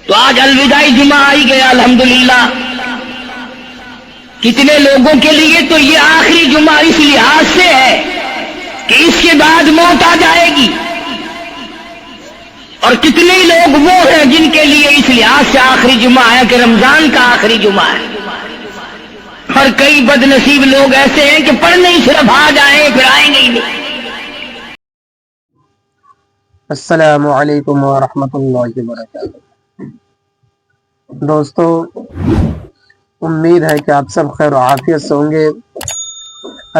تو آج الوداعی جمعہ آئی گیا الحمدللہ. کتنے لوگوں کے لیے تو یہ آخری جمعہ اس لحاظ سے ہے کہ اس کے بعد موت آ جائے گی، اور کتنے ہی لوگ وہ ہیں جن کے لیے اس لحاظ سے آخری جمعہ ہے کہ رمضان کا آخری جمعہ ہے. اور کئی بد نصیب لوگ ایسے ہیں کہ پڑھنے ہی صرف آ جائیں پھر آئیں گے ہی نہیں. السلام علیکم ورحمۃ اللہ وبرکاتہ. دوستو، امید ہے کہ آپ سب خیر و عافیت سے ہوں گے.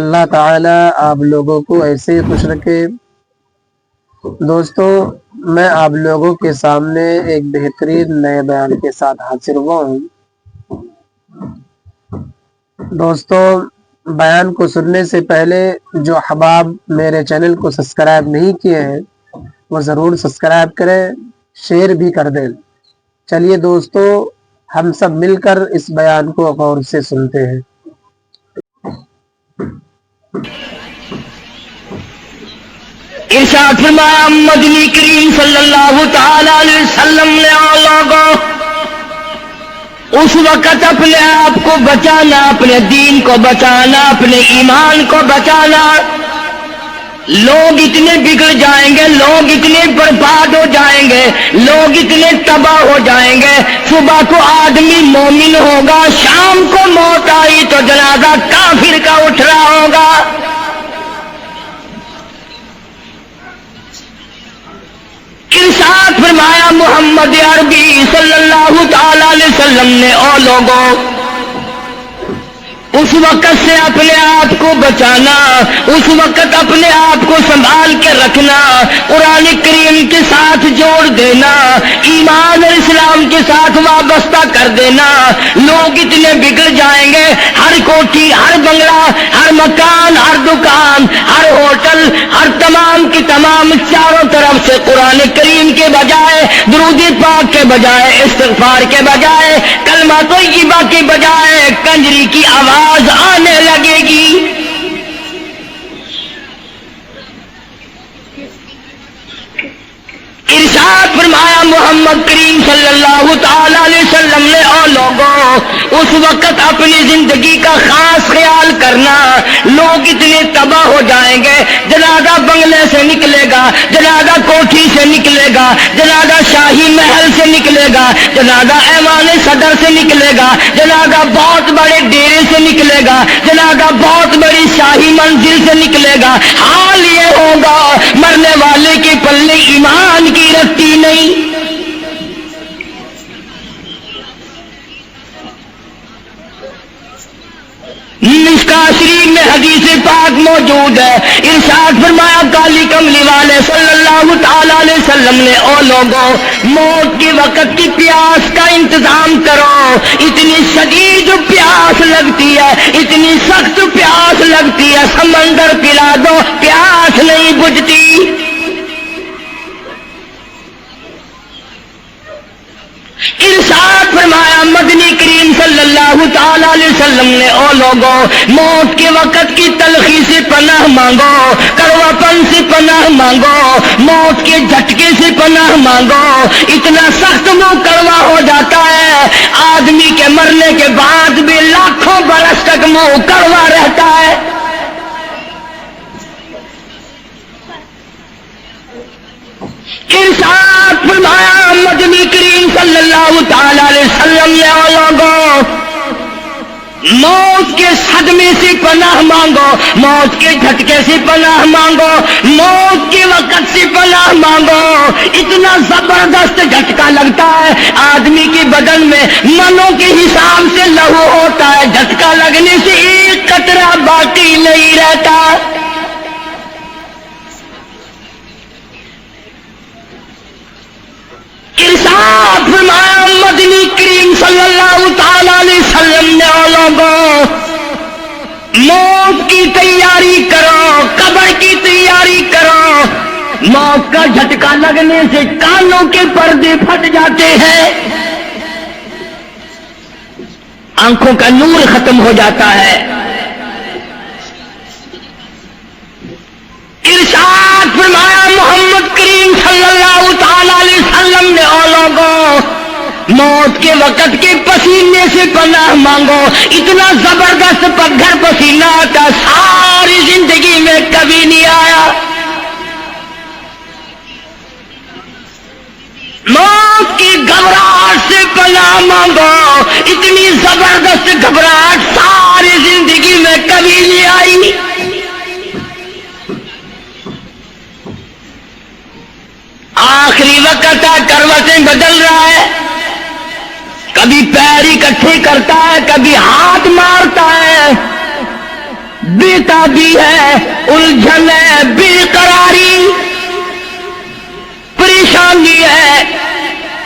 اللہ تعالی آپ لوگوں کو ایسے ہی خوش رکھے. دوستو، میں آپ لوگوں کے سامنے ایک بہترین نئے بیان کے ساتھ حاضر ہوا ہوں. دوستو، بیان کو سننے سے پہلے جو احباب میرے چینل کو سبسکرائب نہیں کیے ہیں وہ ضرور سبسکرائب کریں، شیئر بھی کر دیں. چلیے دوستو، ہم سب مل کر اس بیان کو غور سے سنتے ہیں. ارشاد فرمایا مدنی کریم صلی اللہ تعالی علیہ وسلم نے لوگوں اس وقت اپنے آپ کو بچانا، اپنے دین کو بچانا، اپنے ایمان کو بچانا. لوگ اتنے بگڑ جائیں گے، لوگ اتنے برباد ہو جائیں گے، لوگ اتنے تباہ ہو جائیں گے. صبح کو آدمی مومن ہوگا، شام کو موت آئی تو جنازہ کافر کا اٹھ رہا ہوگا. ارشاد فرمایا محمد عربی صلی اللہ تعالی علیہ وسلم نے او لوگوں اس وقت سے اپنے آپ کو بچانا، اس وقت اپنے آپ کو سنبھال کے رکھنا، قرآن کریم کے ساتھ جوڑ دینا، ایمان اور اسلام کے ساتھ وابستہ کر دینا. لوگ اتنے بگڑ جائیں گے، ہر کوٹھی، ہر بنگلہ، ہر مکان، ہر دکان، ہر ہوٹل، ہر تمام کی تمام چاروں طرف سے قرآن کریم کے بجائے، درود پاک کے بجائے، استغفار کے بجائے، کلمہ طیبہ کے بجائے کنجری کی آواز آنے لگے گی. ارشاد فرمایا محمد کریم صلی اللہ تعالی علیہ وسلم نے او لوگوں اس وقت اپنی زندگی کا خاص خیال کرنا. لوگ اتنے تباہ ہو جائیں گے، جنازہ بنگلے سے نکلے گا، جنازہ کوٹھی سے نکلے گا، جنازہ شاہی محل سے نکلے گا، جنازہ ایوان صدر سے نکلے گا، جنازہ بہت بڑے ڈیرے سے نکلے گا، جنازہ بہت بڑی شاہی منزل سے نکلے گا. حال یہ ہوگا مرنے والے کے پلے ایمان کی رکھتی نہیں. مشکاہ شریف میں حدیث پاک موجود ہے. ارشاد فرمایا کالی کملی والے صلی اللہ تعالی علیہ وسلم نے او لوگوں موت کے وقت کی پیاس کا انتظام کرو. اتنی شدید پیاس لگتی ہے، اتنی سخت پیاس لگتی ہے، سمندر پلا دو پیاس نہیں بجھتی. ارشاد فرمایا مدنی کریم صلی اللہ تعالی علیہ وسلم نے او لوگوں موت کے وقت کی تلخی سے پناہ مانگو، کڑوا پن سے پناہ مانگو، موت کے جھٹکے سے پناہ مانگو. اتنا سخت وہ کڑوا ہو جاتا ہے آدمی کے مرنے کے بعد بھی لاکھوں برس تک منہ کڑوا رہتا ہے. ارشاد فرمایا مدنی کریم صلی اللہ تعالی علیہ وسلم نے لوگوں موت کے صدمے سے پناہ مانگو، موت کے جھٹکے سے پناہ مانگو، موت کے وقت سے پناہ مانگو. اتنا زبردست جھٹکا لگتا ہے آدمی کے بدن میں منوں کے حساب سے لہو ہوتا ہے، جھٹکا لگنے سے ایک قطرہ باقی نہیں رہتا. ارشاد فرمایا مدنی کریم صلی اللہ تعالی علیہ وسلم نے لوگوں موت کی تیاری کرو، قبر کی تیاری کرو. موت کا جھٹکا لگنے سے کانوں کے پردے پھٹ جاتے ہیں، آنکھوں کا نور ختم ہو جاتا ہے. ارشاد فرمایا محمد کریم صلی اللہ تعالی علیہ وسلم نے او لوگوں وقت کے پسینے سے پناہ مانگو، اتنا زبردست پگھر پسینہ آتا ساری زندگی میں کبھی نہیں آیا۔ موت کی گھبراہٹ سے پناہ مانگو، اتنی زبردست گھبراہٹ ساری زندگی میں کبھی نہیں آئی۔ آخری وقت ہے، کروٹیں بدل رہا ہے، کبھی پیر اکٹھے کرتا ہے، کبھی ہاتھ مارتا ہے، بےتابی ہے، الجھن ہے، بے قراری، پریشانی ہے۔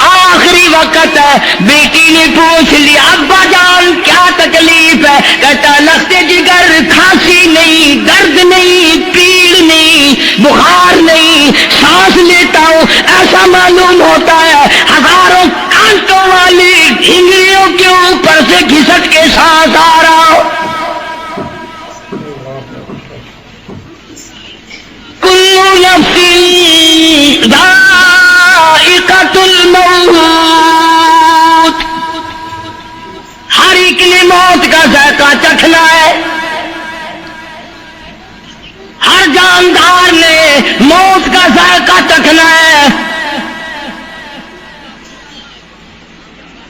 آخری وقت ہے، بیٹی نے پوچھ لیا ابا جان کیا تکلیف ہے؟ کہتا لخت جگر، کھانسی نہیں، درد نہیں، پیڑ نہیں، بخار نہیں، سانس لیتا ہوں ایسا معلوم ہوتا ہے ہزاروں کانٹوں والی ڈھنگریوں کے اوپر سے گھسٹ کے سانس آ رہا ہو۔ کل نفس ذائقۃ الموت، ہر ایک نے موت کا ذائقہ چکھنا ہے، ہر جاندار نے موت کا ذائقہ چکھنا ہے۔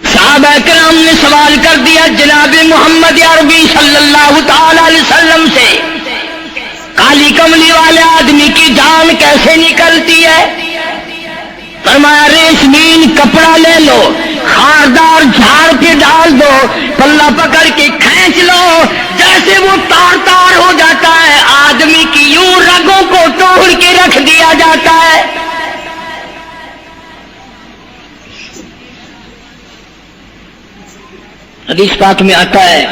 صحابہ کرام نے سوال کر دیا جناب محمد عربی صلی اللہ تعالی علیہ وسلم سے، کالی کملی والے آدمی کی جان کیسے نکلتی ہے؟ فرمایا ریشمین کپڑا لے لو، خاردار جھاڑ پہ ڈال دو، پلہ پکڑ کے کھینچ لو، جیسے وہ تار تار ہو جاتا ہے آدمی کی یوں رگوں کو توڑ کے رکھ دیا جاتا ہے۔ حدیث پاک میں آتا ہے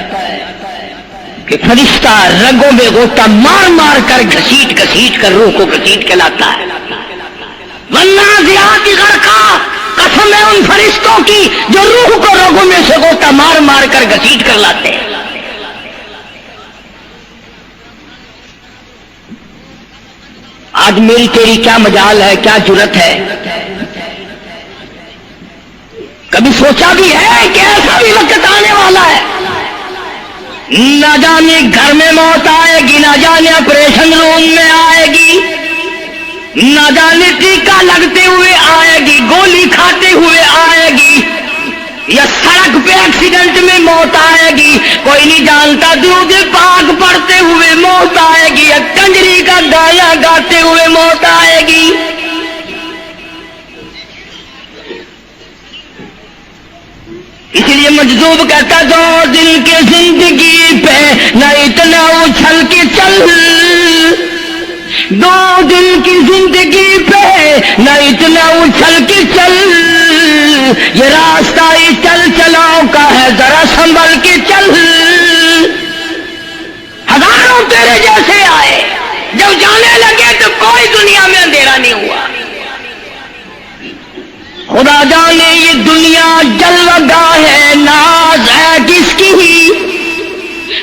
کہ فرشتہ رگوں میں غوطہ مار مار کر گھسیٹ گھسیٹ کر روح کو گھسیٹ کے لاتا ہے۔ والنازعات غرقا، قسم ہے ان فرشتوں کی جو روح کو رگوں میں سے غوطہ مار مار کر گھسیٹ کر لاتے ہیں۔ آج میری تیری کیا مجال ہے، کیا جرت ہے؟ کبھی سوچا بھی ہے کہ ایسا بھی وقت آنے والا ہے، نہ جانے گھر میں موت آئے گی، نہ جانے آپریشن روم میں آئے گی، نہ جانے ٹیکہ لگتے ہوئے آئے گی، گولی کھاتے ہوئے آئے گی، یا سڑک پہ ایکسیڈنٹ میں موت آئے گی، کوئی نہیں جانتا، درود پاک پڑھتے ہوئے موت آئے گی، یا کنجری کا گانا گاتے ہوئے موت آئے گی۔ اس لیے مجذوب کہتا 2 دن کی زندگی پہ نہ اتنا اچھل کے چل، 2 دن کی زندگی پہ نہ اتنا اچھل کے چل، یہ راستہ ہی چل چلاؤ کا ہے ذرا سنبھل کے چل۔ ہزاروں تیرے جیسے آئے، جب جانے لگے تو کوئی دنیا میں اندھیرا نہیں ہوا۔ خدا جانے یہ دنیا جلوہ گاہ ہے، ناز ہے کس کی؟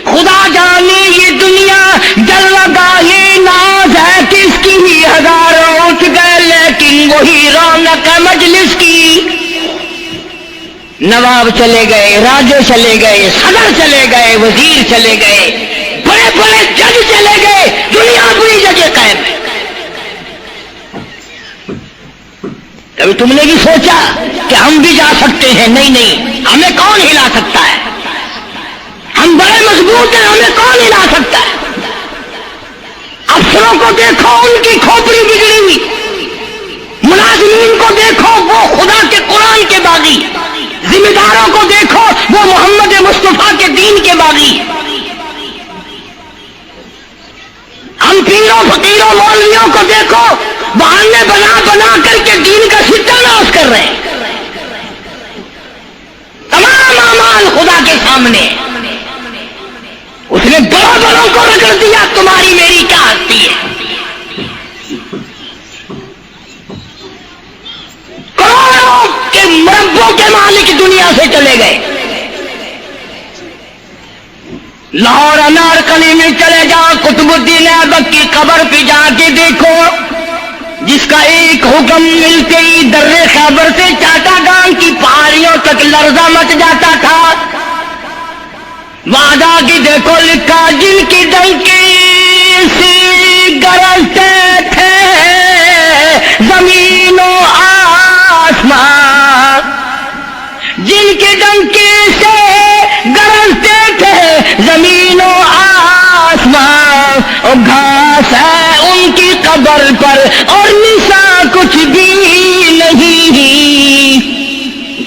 خدا جانے یہ دنیا جلوہ گاہ ہے، ناز ہے کس کی؟ ہزاروں اٹھ گئے لیکن وہی رونق ہے مجلس کی۔ نواب چلے گئے، راجے چلے گئے، صدر چلے گئے، وزیر چلے گئے، بڑے بڑے جج چلے گئے، دنیا بری جگہ قائم ہے۔ کبھی تم نے بھی سوچا کہ ہم بھی جا سکتے ہیں؟ نہیں نہیں، ہمیں کون ہلا سکتا ہے؟ ہم بڑے مضبوط ہیں، ہمیں کون ہلا سکتا ہے؟ افسروں کو دیکھو ان کی کھوپڑی بگڑی ہوئی، ملازمین کو دیکھو وہ خدا کے قرآن کے باغی، ذمہ داروں کو دیکھو وہ محمد مصطفیٰ کے دین کے باغی۔ ہم پیروں فقیروں مولویوں کو دیکھو بہانے بنا بنا کر کے دین کا ستیہ ناش کر رہے ہیں۔ تمام اعمال خدا کے سامنے، اس نے بڑوں بڑوں کو رگڑ دیا، تمہاری میری کیا ہستی ہے؟ کروڑوں کے مربوں کے مالک دنیا سے چلے گئے۔ لاہور انارکلی میں چلے جاؤ، قطب الدین ایبک کی قبر پہ جا کے دیکھو، جس کا ایک حکم ملتے ہی در خیبر سے چاٹا گان کی پہاڑیوں تک لرزہ مچ جاتا تھا. وعدہ کی دیکھو لکھا جن کی ڈنکی سی گرجتے تھے زمین و آسمان, جن کی ڈنکی سے گرجتے تھے زمین و آسمان, اور گھاس ہے ان کی قبر پر اور نشان کچھ بھی نہیں,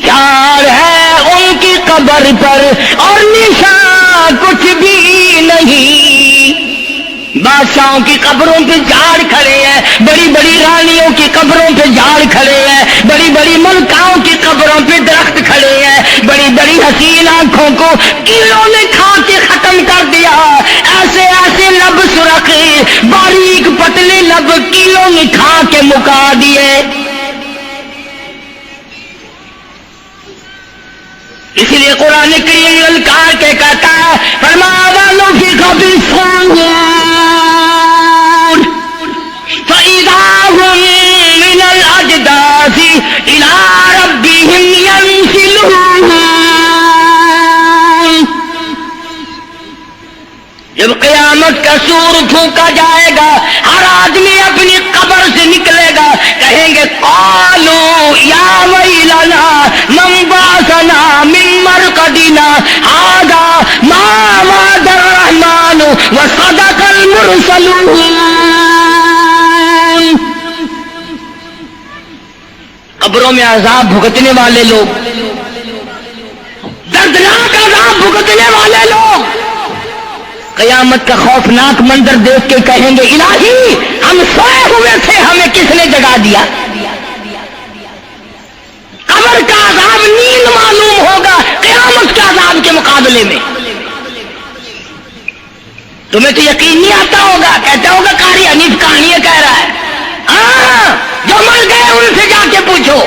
جھاڑ ہے ان کی قبر پر اور نشان کچھ بھی نہیں. بادشاہوں کی قبروں پہ جھاڑ کھڑے ہیں, بڑی بڑی رانیوں کی قبروں پہ جھاڑ کھڑے ہیں, بڑی بڑی ملکاؤں کی قبروں پہ درخت کھڑے ہیں, بڑی بڑی حسین آنکھوں کو کیڑوں نے کھا کے ختم کر دیا. ایسے ایسے لب سرخ باریک پتلے لب کیڑوں نے کھا کے مکا دیے. اسی لیے قرآن کریم للکار کے کہتا ہے فرمایا فی قبر الصور فإذا هم من الأجداث إلى ربهم ينسلون. جب قیامت کا سور پھونکا جائے گا, ہر آدمی اپنی قبر سے نکلے گا, کہیں گے قالوا یا ویلنا من بعثنا من مرقدنا هذا ما وعد الرحمن وصدق المرسلون. قبروں میں عذاب بھگتنے والے لوگ, دردناک عذاب بھگتنے والے لوگ قیامت کا خوفناک منظر دیکھ کے کہیں گے الہی ہم سوئے ہوئے تھے, ہمیں کس نے جگا دیا. قبر کا عذاب نیند معلوم ہوگا قیامت کے عذاب کے مقابلے میں. تمہیں تو یقین نہیں آتا ہوگا, کہتا ہوگا قاری حنیف کہانیاں کہہ رہا ہے. ہاں, جو مر گئے ان سے جا کے پوچھو,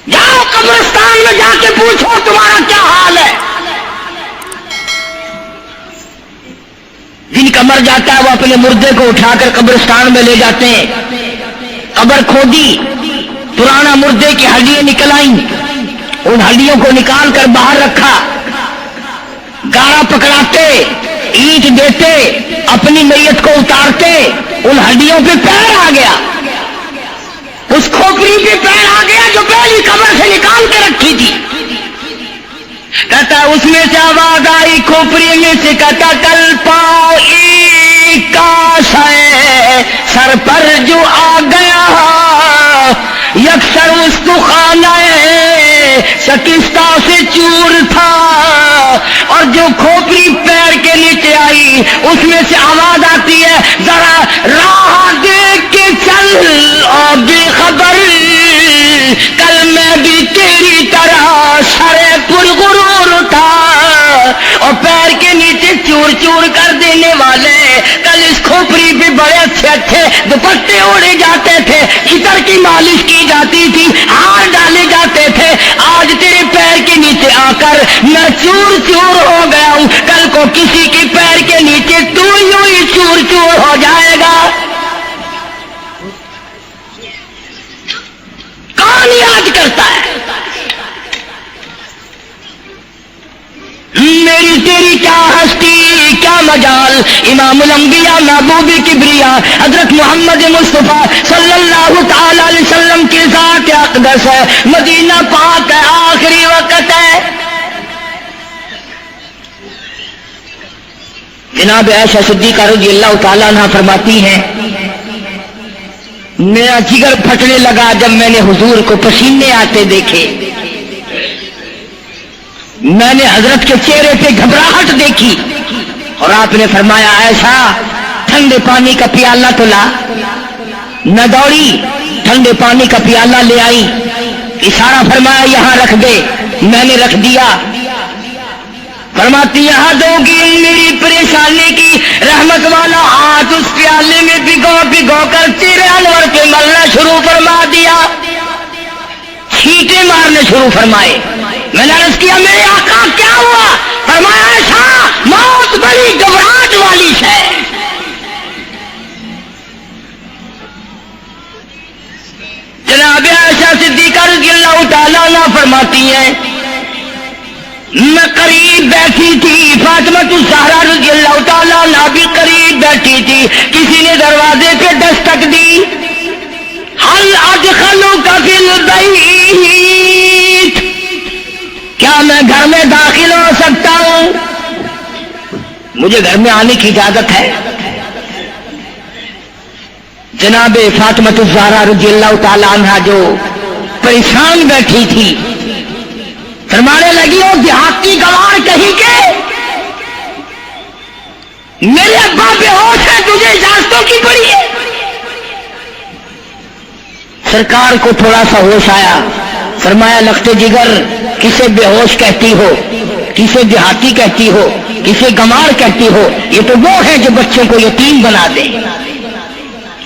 جاؤ قبرستان میں جا کے پوچھو تمہارا کیا حال ہے. جن کا مر جاتا ہے وہ اپنے مردے کو اٹھا کر قبرستان میں لے جاتے ہیں. قبر کھودی, پرانا مردے کی ہڈیاں نکل آئیں, ان ہڈیوں کو نکال کر باہر رکھا, گارا پکڑاتے, اینٹ دیتے, اپنی میت کو اتارتے, ان ہڈیوں پہ پیر آ گیا, اس کھوپڑی پہ پیر آ گیا جو پہلی قبر سے نکال کے رکھی تھی. کہتا اس میں سے آواز آئی کھوپڑی میں سے, کہتا کل پاؤ کاش ہے سر پر جو آ گیا, یکسر اس کو خانہ شکستہ سے چور تھا, اور جو کھوپڑی پیر کے نیچے آئی اس میں سے آواز آتی ہے ذرا راہ دیکھ کے چل اور بے خبر, کل میں بھی تیری طرح سرے پرغرور تھا, اور پیر کے نیچے چور چور کر دینے والے کل اس کھوپڑی پہ بڑے اچھے اچھے دوپٹے اوڑے جاتے تھے, عطر کی مالش کی جاتی تھی, ہار ڈالے جاتے تھے, آج تیرے پیر کے نیچے آ کر میں چور چور ہو گیا ہوں, کل کو کسی کے پیر کے نیچے تو یوں ہی چور چور ہو جائے گا. کون یاد کرتا ہے میری تیری کیا ہستی کیا مجال. امام الانبیاء محبوب کبریا حضرت محمد مصطفیٰ صلی اللہ تعالی علیہ وسلم کی ذات اقدس ہے, مدینہ پاک ہے, آخری وقت ہے. جناب عائشہ صدیقہ رضی اللہ تعالیٰ عنہ فرماتی ہیں میرا جگر پھٹنے لگا جب میں نے حضور کو پسینے آتے دیکھے, میں نے حضرت کے چہرے پہ گھبراہٹ دیکھی, اور آپ نے فرمایا ایسا ٹھنڈے پانی کا پیالہ تو لا. نہ دوڑی, ٹھنڈے پانی کا پیالہ لے آئی, اشارہ فرمایا یہاں رکھ دے, میں نے رکھ دیا. فرماتی یہاں دو گی میری پریشانی کی رحمت والا ہاتھ اس پیالے میں بھگو بھگو کر تیرے انور پہ ملنا شروع فرما دیا, چھینٹے مارنے شروع فرمائے. میں نے عرض کیا میرے آقا کیا ہوا؟ فرمایا ایسا موت بڑی گھبراہٹ والی ہے. جناب عائشہ صدیقہ رضی اللہ تعالیٰ فرماتی ہیں میں قریب بیٹھی تھی، فاطمہ الزہرا رضی اللہ تعالیٰ عنہا بھی قریب بیٹھی تھی، کسی نے دروازے پہ دستک دی، حل ادخلوک فی البیت، کیا میں گھر میں داخل ہو سکتا ہوں؟ مجھے گھر میں آنے کی اجازت ہے؟ جناب فاطمہ الزہرا رضی اللہ تعالیٰ عنہا جو پریشان بیٹھی تھی، فرمانے لگی وہ دیہاتی گوار کہیں کے میرے ابا بے ہوش ہے، تجھے اجازتوں کی پڑی ہے؟ سرکار کو تھوڑا سا ہوش آیا، فرمایا لخت جگر کسے بے ہوش کہتی ہو، کسے دیہاتی کہتی ہو، کسے گمار کہتی ہو؟ یہ تو وہ ہے جو بچوں کو یتیم بنا دے،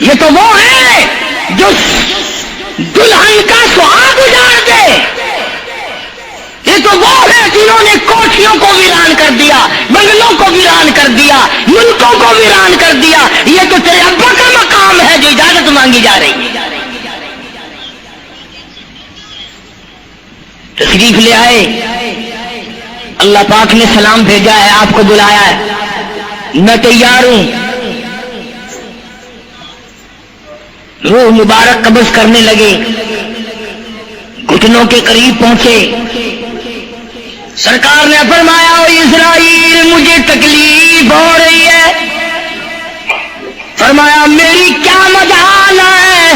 یہ تو وہ ہے جو دلہن کا سہاگ اجاڑ دے، یہ تو وہ ہے جنہوں نے کوٹھیوں کو ویران کر دیا، بنگلوں کو ویران کر دیا، ملکوں کو ویران کر دیا۔ یہ تو تیرے ابا کا مقام ہے جو اجازت مانگی جا رہی ہے۔ تشریف لے آئے، اللہ پاک نے سلام بھیجا ہے، آپ کو بلایا ہے، میں تیار ہوں۔ روح مبارک قبض کرنے لگے، گھٹنوں کے قریب پہنچے، سرکار نے فرمایا او اسرائیل مجھے تکلیف ہو رہی ہے۔ فرمایا میری کیا مجال ہے؟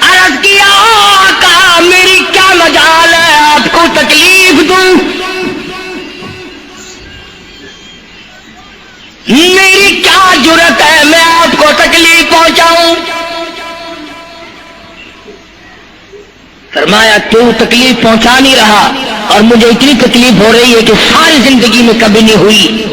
عرض کیا آقا میری کیا مجال ہے آپ کو تکلیف دوں؟ میری کیا جرت ہے میں آپ کو تکلیف پہنچاؤں؟ فرمایا تو تکلیف پہنچا نہیں رہا اور مجھے اتنی تکلیف ہو رہی ہے کہ ساری زندگی میں کبھی نہیں ہوئی۔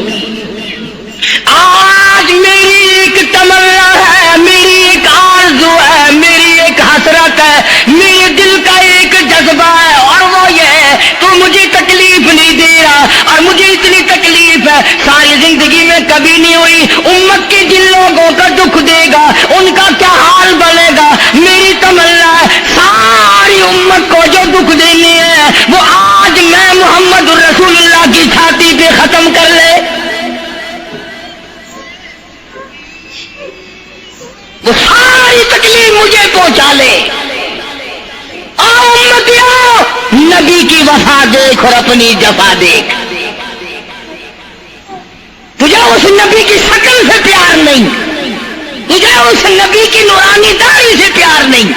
آج میری ایک تمنا ہے، میری ایک آرزو ہے، میری ایک حسرت ہے، میرے دل کا ایک جذبہ ہے، اور وہ یہ ہے تو مجھے تکلیف نہیں دے رہا، اور مجھے اتنی تکلیف ہے ساری زندگی میں کبھی نہیں ہوئی۔ امت کے جن لوگوں کا دکھ دے گا ان کا کیا حال بنے گا؟ میری تمنا ہے ساری امت کو جو دکھ دینے ہیں وہ آج میں محمد رسول اللہ کی چھاتی پہ ختم کر لے، وہ ساری تکلیف مجھے پہنچا لے۔ آؤ امتیوں، نبی کی وفا دیکھ اور اپنی جفا دیکھ۔ تجھے اس نبی کی شکل سے پیار نہیں، تجھے اس نبی کی نورانی داڑھی سے پیار نہیں،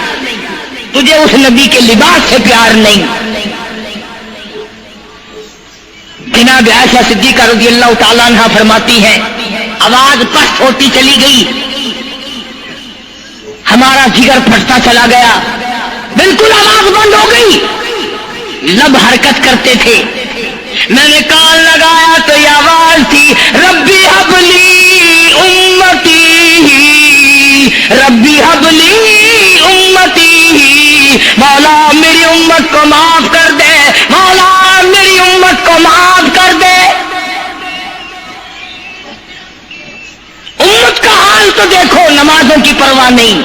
تجھے اس نبی کے لباس سے پیار نہیں۔ جناب عائشہ صدیقہ رضی اللہ تعالیٰ عنہا فرماتی ہیں آواز پست ہوتی چلی گئی، ہمارا جگر پھٹتا چلا گیا، بالکل آواز بند ہو گئی، لب حرکت کرتے تھے، میں نے کان لگایا تو یہ آواز تھی ربی حبلی امتی، ربی حبلی امتی، مولا میری امت کو معاف کر دے، مولا میری امت کو معاف کر دے۔ امت کا حال تو دیکھو، نمازوں کی پرواہ نہیں،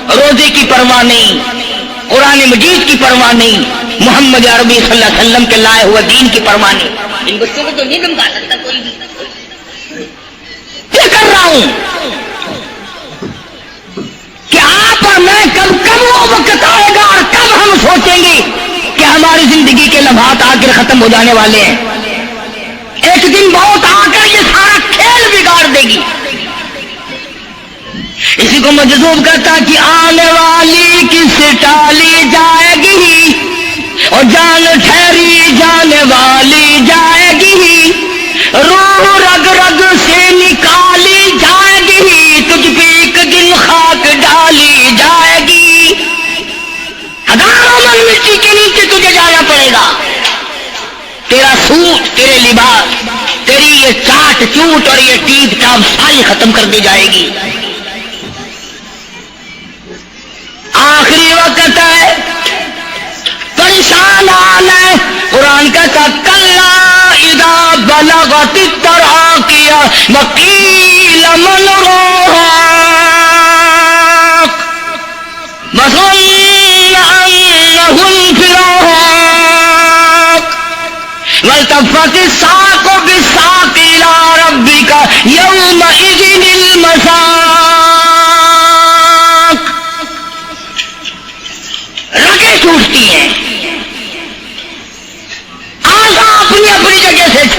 روزے کی پرواہ نہیں، قرآن مجید کی پرواہ نہیں، محمد عربی صلی اللہ علیہ وسلم کے لائے ہوئے دین کی پرواہ نہیں۔ ان بچوں کو تو نہیں دمکا سکتا کوئی بھی۔ کیا کر رہا ہوں کہ آپ اور میں کب وہ وقت آئے گا اور کب ہم سوچیں گے کہ ہماری زندگی کے لمحات آ کر ختم ہو جانے والے ہیں۔ ایک دن بہت آ کر یہ سارا کھیل بگاڑ دے گی۔ اسی کو مجذوب کرتا کہ آنے والی کس ٹالی جائے گی، اور جان ٹھہری جانے والی جائے گی، روح رگ رگ سے نکالی جائے گی، تجھ پہ ایک دن خاک ڈالی جائے گی، ہزاروں من مٹی کے نیچے تجھے جانا پڑے گا، تیرا سوٹ، تیرے لباس، تیری یہ چاٹ چوٹ اور یہ ٹیپ ٹاپ ساری ختم کر دی جائے گی۔ آخری وقت ہے، پریشان حال ہے، قرآن کہتا کلا اذا بلغت التراقی وقیل من راق وظن انہ الفراق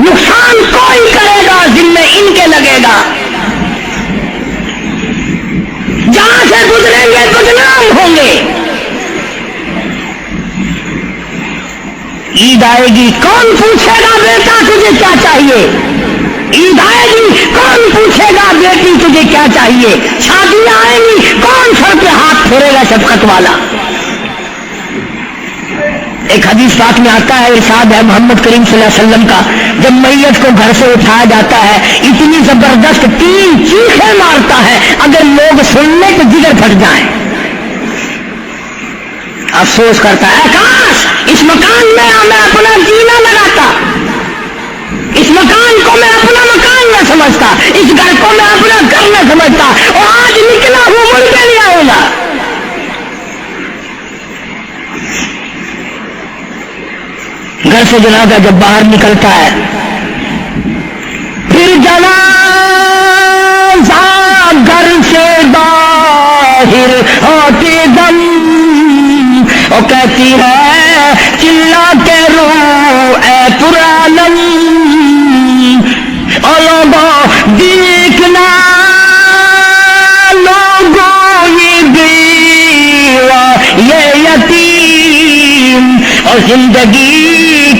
نقصان کوئی کرے گا ذمہ ان کے لگے گا، جہاں سے گزریں گے بدنام ہوں گے۔ عید آئے گی کون پوچھے گا بیٹا تجھے کیا چاہیے؟ عید آئے گی کون پوچھے گا بیٹی تجھے کیا چاہیے؟ شادیاں آئیں گی کون سر پہ ہاتھ پھیرے گا شفقت والا؟ ایک حدیث پاک میں آتا ہے، ارشاد ہے محمد کریم صلی اللہ علیہ وسلم کا، جب میت کو گھر سے اٹھایا جاتا ہے اتنی زبردست 3 چیخیں مارتا ہے، اگر لوگ سننے تو جگر پھٹ جائیں۔ افسوس کرتا ہے کاش اس مکان میں میں اپنا جینا لگاتا، اس مکان کو میں اپنا مکان نہ سمجھتا، اس گھر کو میں اپنا گھر نہ سمجھتا، اور آج نکلا ہوں مڑ کے نہیں آؤں گا۔ گھر سے جنازہ جب باہر نکلتا ہے پھر جنازہ گھر سے باہر ہوتے دم وہ کہتی ہے چلا کے رو اے پرانم، او لوگوں دیکھنا لوگوں یہ بیوہ یہ یتیم، اور زندگی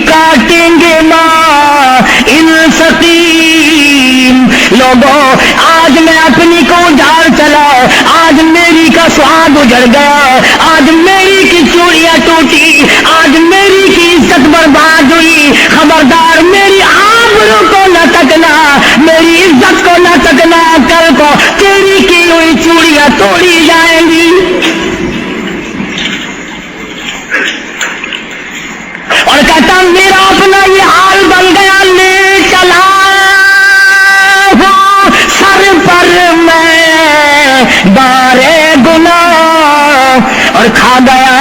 کاٹیں گے ماں ان سقیم۔ لوگوں آج میں اپنی کو اجاڑ چلا، آج میری کا سہاگ اجڑ گیا، آج میری کی چوڑیاں ٹوٹی، آج میری کی عزت برباد ہوئی، خبردار میری آبرو کو نہ تکنا، میری عزت کو نہ تکنا، کل کو تیری کی ہوئی چوڑیاں توڑی جائیں گی۔ اور کہتا میرا اپنا یہ حال بن گیا، لے چلا ہوں سر پر میں بارے گناہ، اور کھا گیا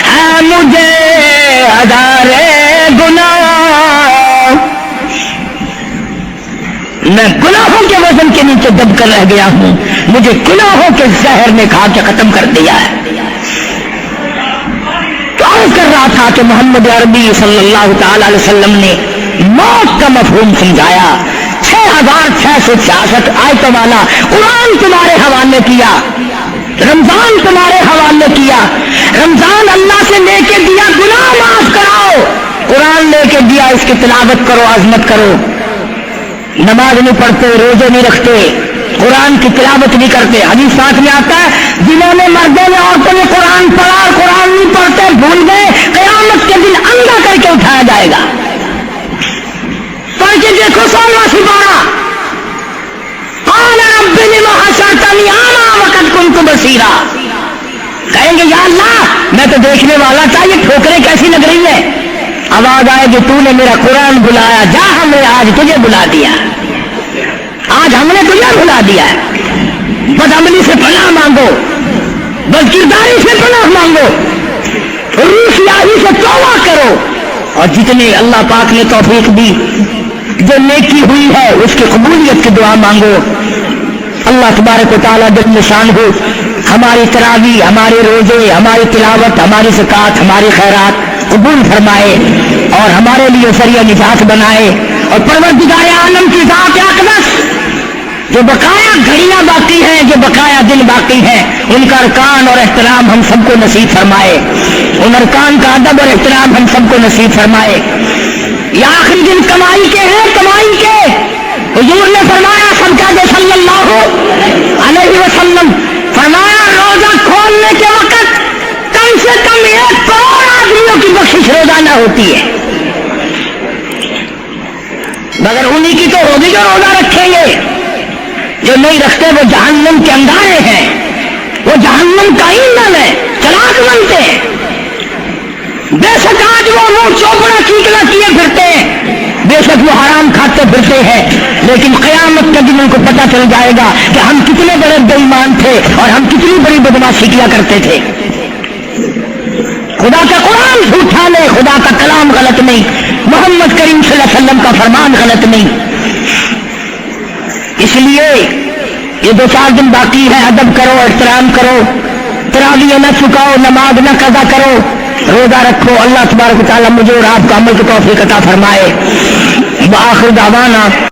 ہے مجھے ہزارے گناہ۔ میں گناہوں کے وزن کے نیچے دب کر رہ گیا ہوں، مجھے گناہوں کے زہر نے کھا کے ختم کر دیا ہے۔ کر رہا تھا کہ محمد عربی صلی اللہ تعالی علیہ وسلم نے موت کا مفہوم سمجھایا، 6666 آیتوں والا قرآن تمہارے حوالے کیا، رمضان تمہارے حوالے کیا، رمضان اللہ سے لے کے دیا گناہ معاف کراؤ، قرآن لے کے دیا اس کی تلاوت کرو، عظمت کرو۔ نماز نہیں پڑھتے، روزے نہیں رکھتے، قرآن کی تلاوت نہیں کرتے۔ حدیث پاک میں آتا ہے جنہوں نے مردوں نے عورتوں نے قرآن پڑھا اور قرآن نہیں پڑھتے بھول گئے، قیامت کے دن اندھا کر کے اٹھایا جائے گا۔ پڑھ کے دیکھو 16واں سپارہ، قال رب لم حشرتنی اعمی وقد كنت بصیرا، کہیں گے یا اللہ میں تو دیکھنے والا تھا، یہ ٹھوکریں کیسی لگ رہی ہیں؟ آواز آئے کہ تو نے میرا قرآن بلایا، جا ہم نے آج تجھے بلا دیا، آج ہم نے تجھے بلا دیا ہے۔ بدعملی سے پناہ مانگو، بدکرداری سے پناہ مانگو، روسیاہی سے توبہ کرو، اور جتنے اللہ پاک نے توفیق دی جو نیکی ہوئی ہے اس کی قبولیت کی دعا مانگو۔ اللہ تبارک و تعالیٰ جل نشان ہو ہماری تراویح، ہمارے روزے، ہماری تلاوت، ہماری زکوٰۃ، ہماری خیرات قبول فرمائے اور ہمارے لیے ذریعہ نجات بنائے، اور پروردگار عالم کی ذات اقدس جو بقایا گھڑیاں باقی ہیں، جو بقایا دن باقی ہیں، ان کا ارکان اور احترام ہم سب کو نصیب فرمائے، ان ارکان کا ادب اور احترام ہم سب کو نصیب فرمائے۔ یہ آخری دن کمائی کے ہیں، کمائی کے حضور نے فرمایا صدقہ دے صلی اللہ علیہ وسلم، فرمایا روزہ کھولنے کے وقت کم سے کم 1 کروڑ آدمیوں کی بخشش روزانہ ہوتی ہے، مگر انہی کی تو ہوگی جو روزہ رکھیں گے، جو نہیں رکھتے وہ جہنم کے انگارے ہیں، وہ جہنم کا ایندھن ہے، چراغ بنتے ہیں۔ بے شک آج وہ منہ چوپڑا چیکنا کیے پھرتے ہیں، بے شک وہ حرام کھاتے پھرتے ہیں، لیکن قیامت کے دن ان کو پتہ چل جائے گا کہ ہم کتنے بڑے بے ایمان تھے اور ہم کتنی بڑی بدماشی کیا کرتے تھے۔ خدا کا قرآن جھوٹا نہیں، خدا کا کلام غلط نہیں، محمد کریم صلی اللہ علیہ وسلم کا فرمان غلط نہیں۔ اس لیے یہ 2-4 دن باقی ہے، ادب کرو، احترام کرو، تراویح نہ چکاؤ، نماز نہ قضا کرو، روزہ رکھو۔ اللہ تبارک و تعالیٰ مجھے اور آپ کو عمل کی توفیق عطا فرمائے۔ وآخر دعوانا